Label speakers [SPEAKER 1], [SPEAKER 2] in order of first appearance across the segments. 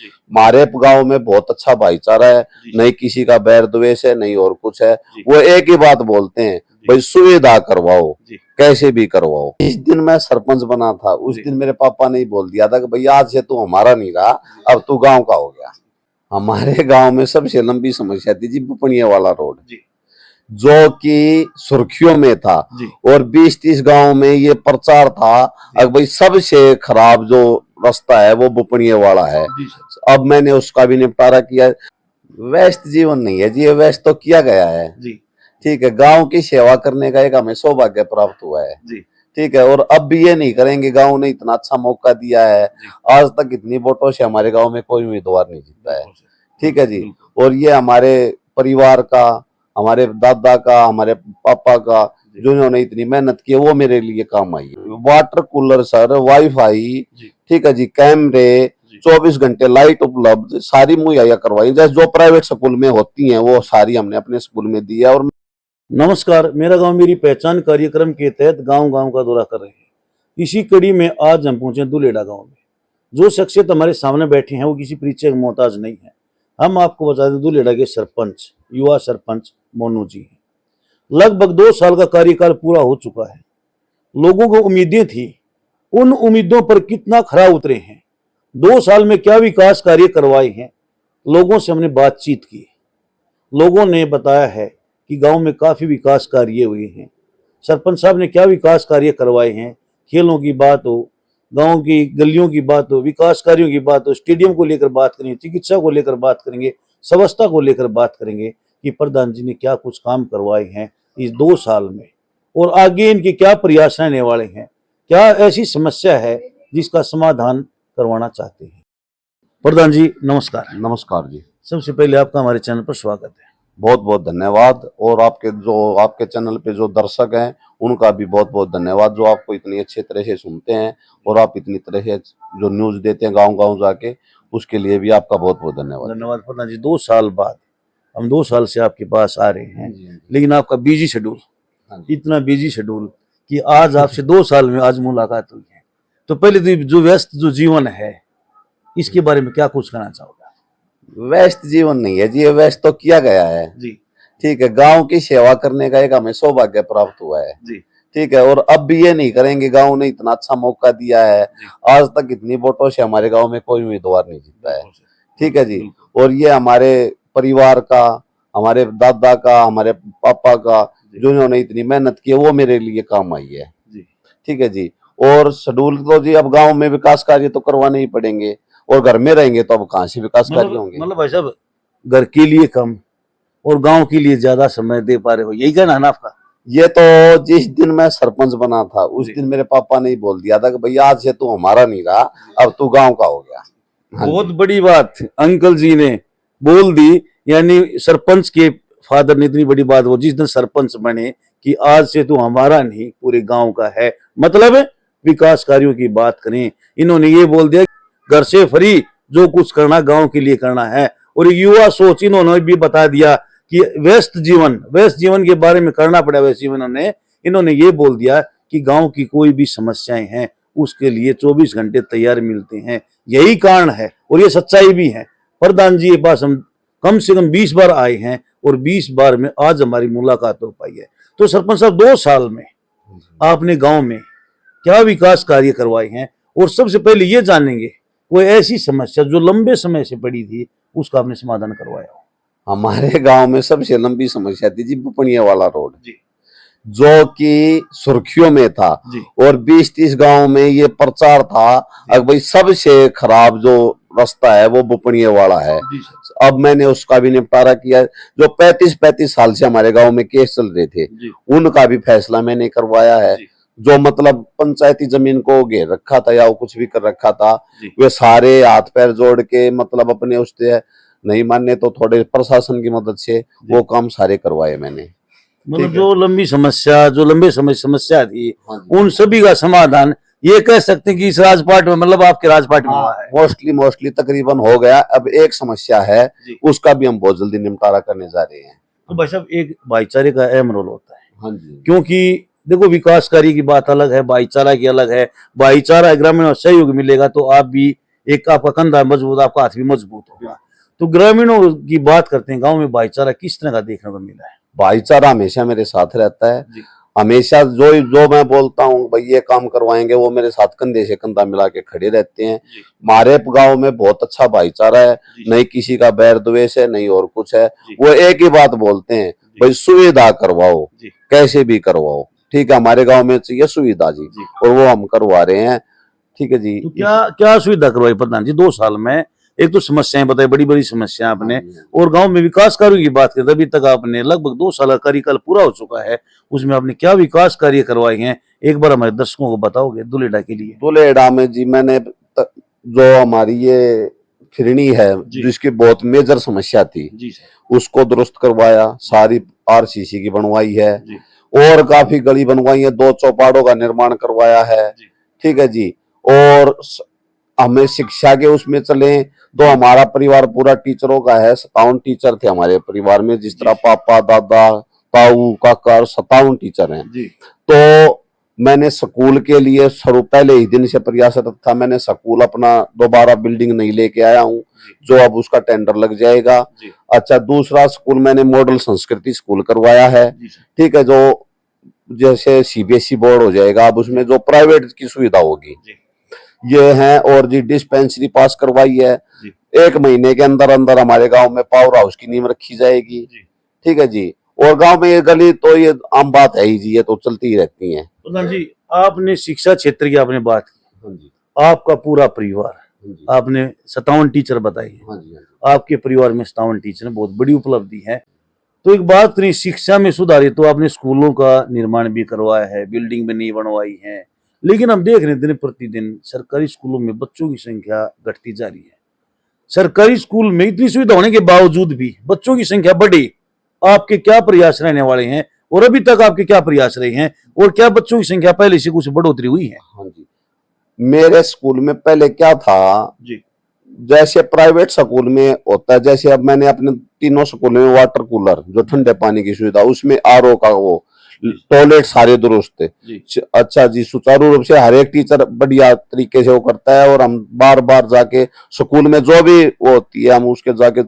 [SPEAKER 1] हमारे गांव में बहुत अच्छा भाईचारा है, नहीं किसी का बैर द्वेष है, नहीं और कुछ है। वो एक ही बात बोलते हैं, भाई सुविधा करवाओ, कैसे भी करवाओ। इस दिन मैं सरपंच बना था, उस दिन मेरे पापा ने बोल दिया था कि भैया आज से तू हमारा नहीं रहा, अब तू गांव का हो गया। हमारे गांव में सबसे लंबी समस्या थी जी बुपनिया वाला रोड, जो कि सुर्खियों में था, और 20-30 गांव में ये प्रचार था अब भाई सबसे खराब जो रास्ता है वो बुपनिया वाला है। अब मैंने उसका भी निपटारा किया। व्यस्त जीवन नहीं है जी, ये व्यस्त तो किया गया है जी, ठीक है। गांव की सेवा करने का एक हमें सौभाग्य प्राप्त हुआ है जी, ठीक है। और अब भी ये नहीं करेंगे, गांव ने इतना अच्छा मौका दिया है, आज तक इतनी वोटों से हमारे गांव में कोई उम्मीदवार नहीं जीता है, ठीक है जी। और ये हमारे परिवार का, हमारे दादा का, हमारे पापा का, जिन्होंने इतनी मेहनत की है, वो मेरे लिए काम आई है। वाटर कूलर सर, वाईफाई, ठीक है जी, कैमरे, 24 घंटे लाइट उपलब्ध, सारी मुहैया करवाई, जैसे जो प्राइवेट स्कूल में होती हैं वो सारी हमने अपने स्कूल में दी है। और
[SPEAKER 2] नमस्कार, मेरा गांव मेरी पहचान कार्यक्रम के तहत गांव-गांव का दौरा कर रहे हैं। इसी कड़ी में आज हम पहुंचे दुलेड़ा गांव में। जो शख्सियत हमारे सामने बैठे हैं वो किसी परिचय के मोहताज नहीं है। हम आपको बता दें, दुलेड़ा के सरपंच, युवा सरपंच मोनू जी हैं। लगभग 2 साल का कार्यकाल पूरा हो चुका है। लोगों को उम्मीदें थी, उन उम्मीदों पर कितना खरा उतरे हैं। 2 साल में क्या विकास कार्य करवाए हैं, लोगों से हमने बातचीत की। लोगों ने बताया है कि गांव में काफी विकास कार्य हुए हैं। सरपंच साहब ने क्या विकास कार्य करवाए हैं, खेलों की बात हो, गांव की गलियों की बात हो, विकास कार्यों की बात हो, स्टेडियम को लेकर बात करेंगे, चिकित्सा को लेकर बात करेंगे, स्वच्छता को लेकर बात करेंगे कि प्रधान जी ने क्या कुछ काम करवाए हैं इस 2 साल में, और आगे इनके क्या प्रयास रहने वाले हैं, क्या ऐसी समस्या है जिसका समाधान करवाना चाहते हैं। प्रधान जी नमस्कार।
[SPEAKER 1] नमस्कार जी,
[SPEAKER 2] सबसे पहले आपका हमारे चैनल पर स्वागत है।
[SPEAKER 1] बहुत बहुत धन्यवाद। और आपके चैनल पे जो दर्शक हैं उनका भी बहुत बहुत धन्यवाद, जो आपको इतनी अच्छे तरह से सुनते हैं और आप इतनी तरह से जो न्यूज देते हैं गांव गांव जाके, उसके लिए भी आपका बहुत बहुत धन्यवाद।
[SPEAKER 2] धन्यवाद प्रधान जी। 2 साल बाद हम 2 साल से आपके पास आ रहे हैं, लेकिन आपका बिजी शेड्यूल, इतना बिजी शेड्यूल कि आज आपसे 2 साल में आज मुलाकात हुई है। तो पहले तो जो व्यस्त जो जीवन है इसके बारे में क्या कुछ कहना चाहोगे?
[SPEAKER 1] व्यस्त जीवन नहीं है जी, ये व्यस्त तो किया गया है जी, ठीक है। गांव की सेवा करने का एक हमें सौभाग्य प्राप्त हुआ है जी, ठीक है। और अब भी ये नहीं करेंगे, गांव ने इतना अच्छा मौका दिया है, आज तक इतनी वोटों से हमारे गांव में कोई उम्मीदवार नहीं जीता है, ठीक है जी। और ये हमारे परिवार का, हमारे दादा का, हमारे पापा का, जिन्होंने इतनी मेहनत की है, वो मेरे लिए काम आई है, ठीक है जी। और शेड्यूल तो जी अब गांव में विकास कार्य तो करवाने ही पड़ेंगे, और घर में रहेंगे तो अब कहां से विकास कार्य होंगे।
[SPEAKER 2] मतलब भाई साहब, घर के लिए कम और गांव के लिए ज्यादा समय दे पा रहे हो, यही कहना है ना आपका?
[SPEAKER 1] ये तो जिस दिन मैं सरपंच बना था उस दिन मेरे पापा ने बोल दिया था कि भैया आज से तू हमारा नहीं रहा, अब तू गांव का हो गया।
[SPEAKER 2] बहुत बड़ी बात अंकल जी ने बोल दी, यानी सरपंच के फादर ने इतनी बड़ी बात, वो जिस दिन सरपंच बने कि आज से तू हमारा नहीं पूरे गांव का है, मतलब विकास कार्यों की बात करें। इन्होंने ये बोल दिया घर से फ्री, जो कुछ करना गांव के लिए करना है। और युवा सोच इन्होंने भी बता दिया कि व्यस्त जीवन के बारे में करना पड़ा। वैसे इन्होंने ये बोल दिया कि गांव की कोई भी समस्याएं हैं उसके लिए 24 घंटे तैयार मिलते हैं। यही कारण है और ये सच्चाई भी है। प्रधान जी के पास हम कम से कम 20 बार आए हैं और 20 बार में आज हमारी मुलाकात हो पाई है। तो सरपंच साहब, 2 साल में आपने गांव में क्या विकास कार्य करवाए हैं, और सबसे पहले ये जानेंगे कोई ऐसी समस्या जो लंबे समय से पड़ी थी उसका आपने समाधान करवाया हो।
[SPEAKER 1] हमारे गांव में सबसे लंबी समस्या थी जी बुपनिया वाला रोड, जो कि सुर्खियों में था, और 20-30 गांव में ये प्रचार था अब भाई सबसे खराब जो रास्ता है वो बुपनिया वाला है। अब मैंने उसका भी निपटारा किया। जो 35-35 साल से हमारे गांव में केस चल रहे थे उनका भी फैसला मैंने करवाया है। जो मतलब पंचायती जमीन को घेर रखा था या वो कुछ भी कर रखा था, वे सारे हाथ पैर जोड़ के मतलब अपने उससे नहीं मानने तो थोड़े प्रशासन की मदद से वो काम सारे करवाए मैंने।
[SPEAKER 2] मतलब जो लंबी समस्या, जो लंबे समय समस्या थी, उन सभी का समाधान ये कह सकते हैं कि इस राजपाट में, मतलब आपके राजपाट में हुआ है।
[SPEAKER 1] मोस्टली तकरीबन हो गया। अब एक समस्या है उसका भी हम बहुत जल्दी निपटारा करने जा रहे हैं।
[SPEAKER 2] तो भाई साहब, एक भाईचारे का अहम रोल होता है।
[SPEAKER 1] हाँ जी,
[SPEAKER 2] क्योंकि देखो, विकास कार्य की बात अलग है, भाईचारा की अलग है। भाईचारा ग्रामीण और सहयोग मिलेगा तो आप भी एक आपका कंधा मजबूत, आपका हाथ भी मजबूत होगा। तो ग्रामीणों की बात करते हैं, गांव में भाईचारा किस तरह का देखने को मिला है?
[SPEAKER 1] भाईचारा हमेशा मेरे साथ रहता है। हमेशा जो जो मैं बोलता हूँ भाई ये काम करवाएंगे, वो मेरे साथ कंधे से कंधा मिला के खड़े रहते हैं। हमारे गांव में बहुत अच्छा भाईचारा है, नहीं किसी का बैर द्वेष है, नहीं और कुछ है। वो एक ही बात बोलते हैं, भाई सुविधा करवाओ, कैसे भी करवाओ, ठीक है, हमारे गांव में चाहिए सुविधा जी, और वो हम करवा रहे हैं। ठीक है जी।
[SPEAKER 2] तो क्या क्या सुविधा करवाई प्रधान जी 2 साल में? एक तो समस्याएं बताई, बड़ी बड़ी समस्या आपने, और गांव में विकास कार्यों की बात करें, अभी तक आपने लगभग 2 साल का कार्यकाल पूरा हो चुका है, उसमें आपने क्या विकास कार्य करवाए हैं, एक बार हमारे दर्शकों को बताओगे दुलेडा के लिए?
[SPEAKER 1] दुलेडा में जी मैंने जो हमारी ये फिरनी है जिसकी बहुत मेजर समस्या थी, उसको दुरुस्त करवाया, सारी आरसीसी की बनवाई है, और काफी गली बनवाई है, 2 चौपाड़ों का निर्माण करवाया है। ठीक है जी। और हमें शिक्षा के उसमें चले तो हमारा परिवार पूरा टीचरों का है, 57 टीचर थे हमारे परिवार में, जिस तरह पापा दादा ताऊ काका 57 टीचर हैं। तो मैंने स्कूल के लिए शुरू पहले ही दिन से प्रयासरत था, मैंने स्कूल अपना दोबारा बिल्डिंग नहीं लेके आया हूँ, जो अब उसका टेंडर लग जाएगा। अच्छा, दूसरा स्कूल मैंने मॉडल संस्कृति स्कूल करवाया है। ठीक है, जो जैसे सीबीएसई बोर्ड हो जाएगा, अब उसमें जो प्राइवेट की सुविधा होगी ये है। और जी डिस्पेंसरी पास करवाई है, 1 महीने के अंदर अंदर हमारे गांव में पावर हाउस की नींव रखी जाएगी। ठीक है जी। और गांव में ये गली तो ये आम बात है ही जी, ये तो चलती ही रहती है।
[SPEAKER 2] प्रधान जी, आपने शिक्षा क्षेत्र की आपने बात की, आपका पूरा परिवार, आपने 57 टीचर बताई, आपके परिवार में 57 टीचर, बहुत बड़ी उपलब्धि है। तो एक बात करें शिक्षा में सुधार, तो आपने स्कूलों का निर्माण भी करवाया है, बिल्डिंग भी नहीं बनवाई है, लेकिन हम देख रहे हैं दिन प्रतिदिन सरकारी स्कूलों में बच्चों की संख्या घटती जा रही है। सरकारी स्कूल में इतनी सुविधा होने के बावजूद भी बच्चों की संख्या बढ़ी, आपके क्या प्रयास रहने वाले हैं, और अभी तक आपके क्या प्रयास रहे हैं, और क्या बच्चों की संख्या पहले से कुछ बढ़ोतरी हुई है?
[SPEAKER 1] हाँ जी, मेरे स्कूल में पहले क्या था जी, जैसे प्राइवेट स्कूल में होता है, जैसे अब मैंने अपने तीनों स्कूल में वाटर कूलर, जो ठंडे पानी की सुविधा, उसमें आरओ का वो टॉयलेट सारे दुरुस्त थे। अच्छा जी, सुचारू रूप से हर एक टीचर बढ़िया तरीके से वो करता है, और हम बार बार जाके स्कूल में जो भी वो होती है हम उसके जाके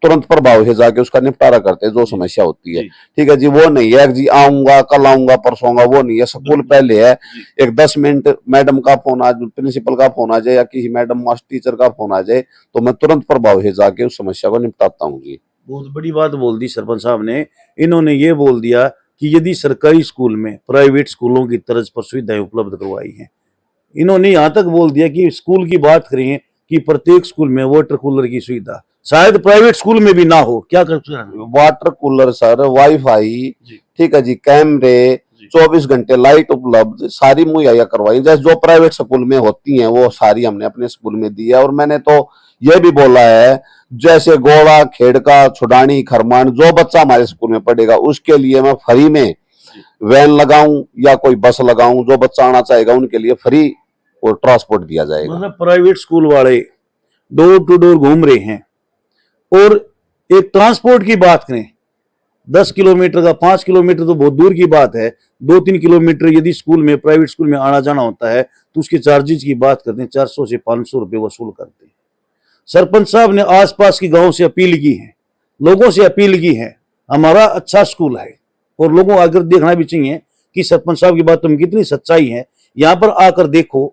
[SPEAKER 1] तुरंत प्रभाव से जाके उसका निपटारा करते हैं, जो समस्या होती है। ठीक है जी। वो नहीं है जी आऊंगा कल आऊंगा परसों आऊंगा, वो नहीं है। स्कूल पहले है, एक 10 मिनट मैडम का फोन आ जाए, प्रिंसिपल का फोन आ जाए, या किसी मैडम मास्टर टीचर का फोन आ जाए, तो मैं तुरंत प्रभाव से जाके उस समस्या को निपटाता हूँ जी।
[SPEAKER 2] बहुत बड़ी बात बोल दी सरपंच साहब ने। इन्होंने ये बोल दिया कि यदि सरकारी स्कूल में प्राइवेट स्कूलों की तर्ज पर सुविधाएं उपलब्ध करवाई हैं। इन्होंने यहाँ तक बोल दिया कि स्कूल की बात करें कि प्रत्येक स्कूल में वाटर कूलर की सुविधा शायद प्राइवेट स्कूल में भी ना हो। क्या करते हैं?
[SPEAKER 1] वाटर कूलर सर, वाईफाई, ठीक है जी, कैमरे, 24 घंटे लाइट उपलब्ध, सारी मुहैया करवाई जैसे जो प्राइवेट स्कूल में होती हैं, वो सारी हमने अपने स्कूल में दी है। और मैंने तो ये भी बोला है, जैसे गोड़ा खेड़का छुडानी खरमान जो बच्चा हमारे स्कूल में पढ़ेगा उसके लिए मैं फ्री में वैन लगाऊं या कोई बस लगाऊं, जो बच्चा आना चाहेगा उनके लिए फ्री और ट्रांसपोर्ट दिया जाएगा।
[SPEAKER 2] मतलब प्राइवेट स्कूल वाले डोर टू डोर घूम रहे हैं। और एक ट्रांसपोर्ट की बात करें, 10 किलोमीटर का, 5 किलोमीटर तो बहुत दूर की बात है, 2-3 किलोमीटर यदि स्कूल में प्राइवेट स्कूल में आना जाना होता है तो उसके चार्जेस की बात करते हैं, 400 से 500 रुपए वसूल करते हैं। सरपंच साहब ने आसपास के गांव से अपील की है, लोगों से अपील की है, हमारा अच्छा स्कूल है, और लोगों को अगर देखना भी चाहिए कि सरपंच साहब की बात में कितनी सच्चाई है। यहां पर आकर देखो,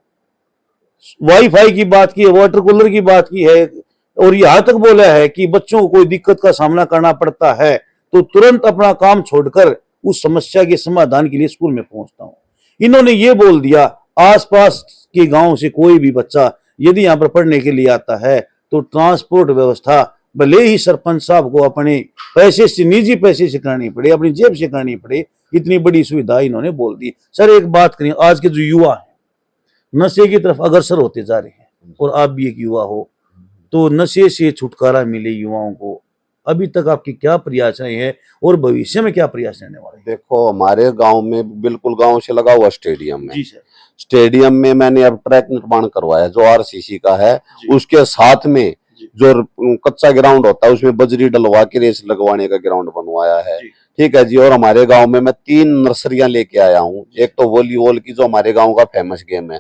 [SPEAKER 2] वाईफाई की बात की है, वाटर कूलर की बात की है, और यहां तक बोला है कि बच्चों को कोई दिक्कत का सामना करना पड़ता है तो तुरंत अपना काम छोड़कर उस समस्या के समाधान के लिए स्कूल में पहुंचता हूं। इन्होंने ये बोल दिया, आसपास के गांव से कोई भी बच्चा यदि यहां पर पढ़ने के लिए आता है तो ट्रांसपोर्ट व्यवस्था भले ही सरपंच साहब को अपने पैसे से, निजी पैसे से करनी पड़े, अपनी जेब से करनी पड़े, इतनी बड़ी सुविधा इन्होंने बोल दी। सर एक बात करें, आज के जो युवा है नशे की तरफ अग्रसर होते जा रहे हैं, और आप भी एक युवा हो, तो नशे से छुटकारा मिले युवाओं को, अभी तक आपके क्या प्रयास रहे हैं और भविष्य में क्या प्रयास रहने वाले हैं?
[SPEAKER 1] देखो, हमारे गांव में बिल्कुल गांव से लगा हुआ स्टेडियम है।
[SPEAKER 2] जी सर।
[SPEAKER 1] स्टेडियम में मैंने अब ट्रैक निर्माण करवाया जो आरसीसी का है, उसके साथ में जो कच्चा ग्राउंड होता है उसमें बजरी डलवा के रेस लगवाने का ग्राउंड बनवाया है। ठीक है जी। और हमारे गांव में मैं 3 नर्सरियां लेके आया हूँ, एक तो वॉलीबॉल की जो हमारे गांव का फेमस गेम है,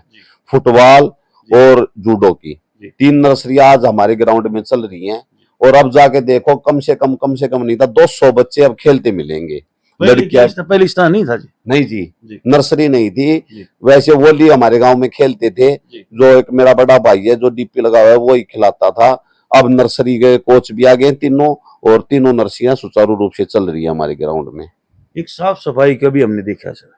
[SPEAKER 1] फुटबॉल और जूडो की, 3 नर्सरी आज हमारे ग्राउंड में चल रही हैं। और अब जाके देखो कम से कम नहीं था 200 बच्चे अब खेलते मिलेंगे। लड़कियां
[SPEAKER 2] पहले इस तरह नहीं था जी।
[SPEAKER 1] नहीं जी,
[SPEAKER 2] जी।
[SPEAKER 1] नर्सरी नहीं थी।
[SPEAKER 2] जी।
[SPEAKER 1] वैसे वोली हमारे गांव में खेलते थे। जो एक मेरा बड़ा भाई है जो डीपी लगा हुआ है वो ही खिलाता था। अब नर्सरी के कोच भी आ गए तीनों, और तीनों नर्सरियां सुचारू रूप से चल रही है हमारे ग्राउंड में।
[SPEAKER 2] एक साफ सफाई का भी हमने देखा सर,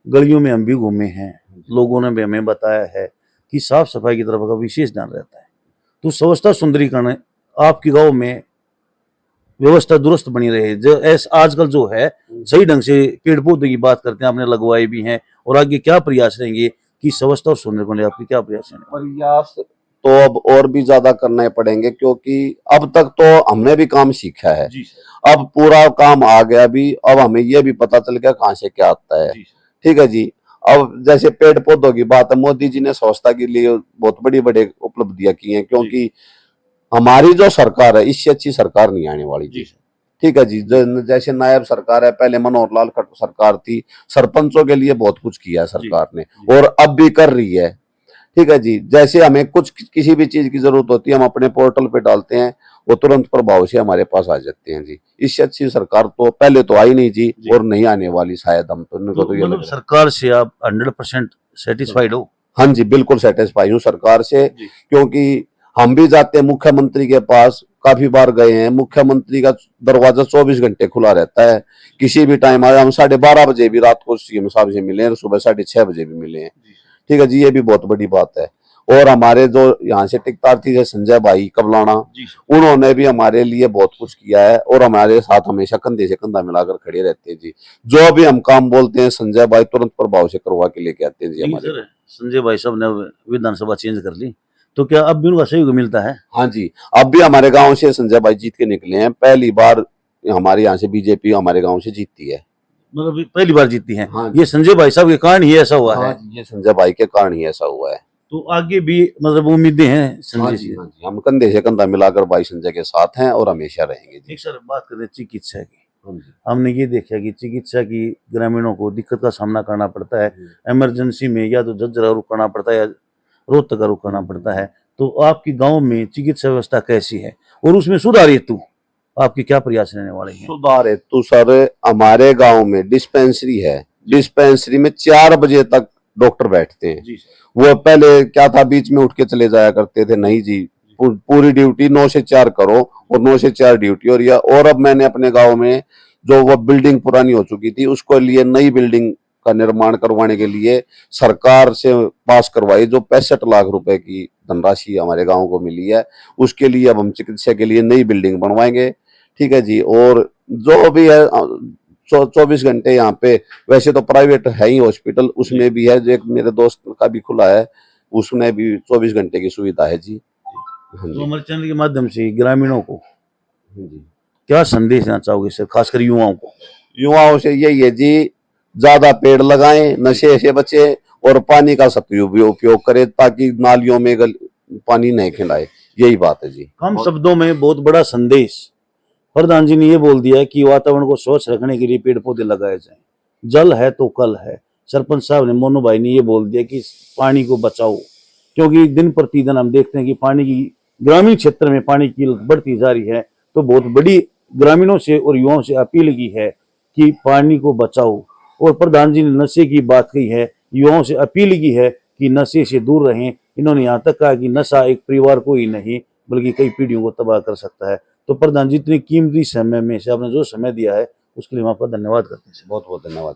[SPEAKER 2] गलियों में हम भी घूमे हैं, लोगों ने भी हमें बताया है कि साफ सफाई की तरफ का विशेष ध्यान रहता है। तो स्वच्छता सुंदरीकरण आपके गांव में व्यवस्था दुरुस्त बनी रहे, जो आजकल जो है सही ढंग से पेड़ पौधे की बात करते हैं, आपने लगवाए भी हैं, और आगे क्या प्रयास रहेंगे कि स्वच्छता और सुंदरीकरण आपके क्या प्रयास हैं?
[SPEAKER 1] प्रयास तो अब और भी ज्यादा करने पड़ेंगे, क्योंकि अब तक तो हमने भी काम सीखा है। अब पूरा काम आ गया भी, अब हमें ये भी पता चल गया कहाँ से क्या आता है। ठीक है जी। अब जैसे पेड़ पौधों की बात है, मोदी जी ने स्वच्छता के लिए बहुत बड़ी बड़ी उपलब्धियां की हैं, क्योंकि हमारी जो सरकार है इससे अच्छी सरकार नहीं आने वाली जी। ठीक है जी। जैसे नायब सरकार है, पहले मनोहर लाल खट्टर सरकार थी, सरपंचों के लिए बहुत कुछ किया है सरकार ने, और अब भी कर रही है। ठीक है जी। जैसे हमें कुछ किसी भी चीज की जरूरत होती है, हम अपने पोर्टल पे डालते हैं, वो तुरंत प्रभाव से हमारे पास आ जाते हैं जी। इससे अच्छी सरकार तो पहले तो आई नहीं जी, और नहीं आने वाली शायद। हम तो ये
[SPEAKER 2] मतलब सरकार से आप 100% सेटिस्फाइड हो?
[SPEAKER 1] हाँ जी, बिल्कुल सेटिस्फाई हूँ सरकार से, क्योंकि हम भी जाते हैं मुख्यमंत्री के पास, काफी बार गए हैं। मुख्यमंत्री का दरवाजा 24 घंटे खुला रहता है, किसी भी टाइम आए। हम 12:30 बजे भी रात को सीएम साहब से मिले हैं, सुबह 6:30 बजे भी मिले हैं। ठीक है जी, ये भी बहुत बड़ी बात है। और हमारे जो यहाँ से टिकटार्थी है संजय भाई कबलाना, उन्होंने भी हमारे लिए बहुत कुछ किया है, और हमारे साथ हमेशा कंधे से कंधा मिलाकर खड़े रहते हैं जी। जो भी हम काम बोलते हैं संजय भाई तुरंत प्रभाव से करवा के लेके आते हैं जी हमारे।
[SPEAKER 2] संजय भाई साहब ने विधानसभा चेंज कर ली, तो क्या अब भी उनका सहयोग मिलता है?
[SPEAKER 1] हाँ जी, अब भी हमारे गांव से संजय भाई जीत के निकले हैं। पहली बार हमारे यहाँ से बीजेपी हमारे गांव से जीतती है।
[SPEAKER 2] मतलब पहली बार जीती है?
[SPEAKER 1] हाँ,
[SPEAKER 2] ये संजय भाई साहब के कारण ही ऐसा हुआ है?
[SPEAKER 1] ये संजय भाई के कारण ही ऐसा हुआ है।
[SPEAKER 2] तो आगे भी मतलब उम्मीदें हैं संजय जी?
[SPEAKER 1] हाँ जी, हम कंधे से कंधा मिलाकर भाई संजय के साथ हैं और हमेशा रहेंगे जी।
[SPEAKER 2] एक सर बात करें चिकित्सा की, हमने ये देखा कि चिकित्सा की ग्रामीणों को दिक्कत का सामना करना पड़ता है। इमरजेंसी में या तो झज्जर रुक करना पड़ता है या रोहतक का रुक करना पड़ता है। तो आपके गांव में चिकित्सा व्यवस्था कैसी है, और उसमें सुधार हेतु आपके क्या प्रयास रहने वाले हैं?
[SPEAKER 1] सुधार हेतु सर हमारे गांव में डिस्पेंसरी है। डिस्पेंसरी में 4 बजे तक डॉक्टर बैठते हैं। वो पहले क्या था, बीच में उठ के चले जाया करते थे। नहीं जी, पूरी ड्यूटी 9 से 4 करो, और 9 से 4 ड्यूटी। और अब मैंने अपने गांव में जो वो बिल्डिंग पुरानी हो चुकी थी उसको लिए नई बिल्डिंग का निर्माण करवाने के लिए सरकार से पास करवाई, जो 65 लाख रुपए की धनराशि हमारे गांव को मिली है। उसके लिए अब हम चिकित्सा के लिए नई बिल्डिंग बनवाएंगे। ठीक है जी। और जो भी है 24 घंटे यहाँ पे, वैसे तो प्राइवेट है ही हॉस्पिटल, उसमें भी है, जो एक मेरे दोस्त का भी खुला है, उसमें भी 24 घंटे की सुविधा है जी।
[SPEAKER 2] तो हमारे चैनल के माध्यम से ग्रामीणों को क्या संदेश देना चाहोगे सर, खासकर युवाओं को?
[SPEAKER 1] युवाओं से यही है जी, ज्यादा पेड़ लगाएं, नशे से बचे, और पानी का सदुपयोग करें, ताकि नालियों में पानी नहीं खिलाए। यही बात है जी।
[SPEAKER 2] कम शब्दों में बहुत बड़ा संदेश प्रधान जी ने ये बोल दिया है कि वातावरण को स्वच्छ रखने के लिए पेड़ पौधे लगाए जाएं। जल है तो कल है। सरपंच साहब ने, मोनू भाई ने ये बोल दिया कि पानी को बचाओ, क्योंकि दिन प्रतिदिन हम देखते हैं कि पानी की ग्रामीण क्षेत्र में पानी की बढ़ती जा रही है। तो बहुत बड़ी ग्रामीणों से और युवाओं से अपील की है कि पानी को बचाओ। और प्रधान जी ने नशे की बात कही है, युवाओं से अपील की है कि नशे से दूर रहें। इन्होंने यहाँ तक कहा कि नशा एक परिवार को ही नहीं बल्कि कई पीढ़ियों को तबाह कर सकता है। तो प्रधान जी इतनी कीमती समय में से आपने जो समय दिया है उसके लिए हम आपका धन्यवाद करते हैं।
[SPEAKER 1] बहुत बहुत धन्यवाद।